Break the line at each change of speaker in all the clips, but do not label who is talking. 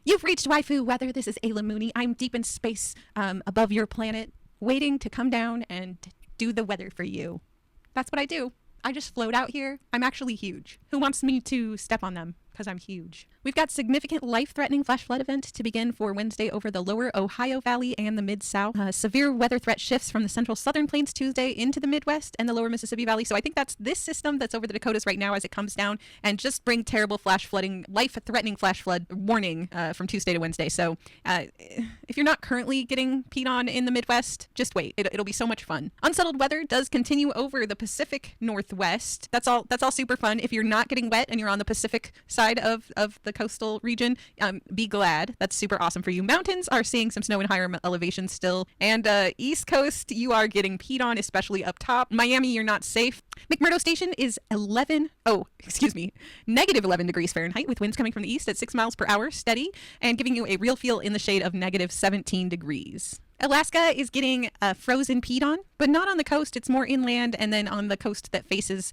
You've reached Waifu Weather. This is Ayla Mooney. I'm deep in space above your planet, waiting to come down and do the weather for you. That's what I do. I just float out here. I'm actually huge. Who wants me to step on them? Because I'm huge. We've got significant life-threatening flash flood event to begin for Wednesday over the lower Ohio Valley and the Mid-South. Severe weather threat shifts from the central southern plains Tuesday into the Midwest and the lower Mississippi Valley. So I think that's this system that's over the Dakotas right now as it comes down and just bring terrible flash flooding, life-threatening flash flood warning from Tuesday to Wednesday. So if you're not currently getting peed on in the Midwest, just wait. It'll be so much fun. Unsettled weather does continue over the Pacific Northwest. That's all super fun. If you're not getting wet and you're on the Pacific side of the coastal region, be glad. That's super awesome for you. Mountains are seeing some snow in higher elevations still, and East Coast, you are getting peed on, especially up top. Miami, you're not safe. McMurdo Station is negative 11 degrees Fahrenheit with winds coming from the east at 6 miles per hour steady and giving you a real feel in the shade of negative 17 degrees. Alaska is getting frozen peed on, but not on the coast. It's more inland and then on the coast that faces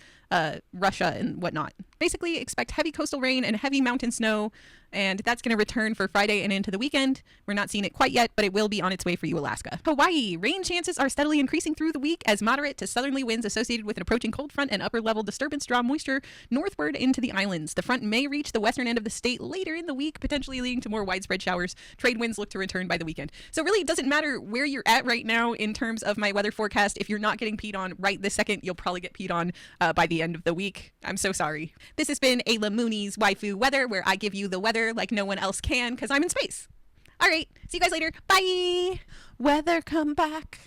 Russia and whatnot. Basically, expect heavy coastal rain and heavy mountain snow, and that's going to return for Friday and into the weekend. We're not seeing it quite yet, but it will be on its way for you, Alaska. Hawaii, rain chances are steadily increasing through the week as moderate to southerly winds associated with an approaching cold front and upper level disturbance draw moisture northward into the islands. The front may reach the western end of the state later in the week, potentially leading to more widespread showers. Trade winds look to return by the weekend. So really, it doesn't matter where you're at right now in terms of my weather forecast. If you're not getting peed on right this second, you'll probably get peed on by the end of the week. I'm so sorry. This has been Ayla Mooney's Waifu Weather, where I give you the weather like no one else can because I'm in space. All right, see you guys later. Bye. Weather, come back.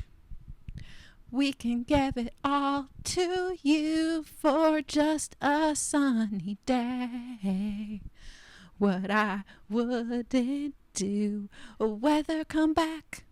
We can give it all to you for just a sunny day. What I wouldn't do. Weather, come back.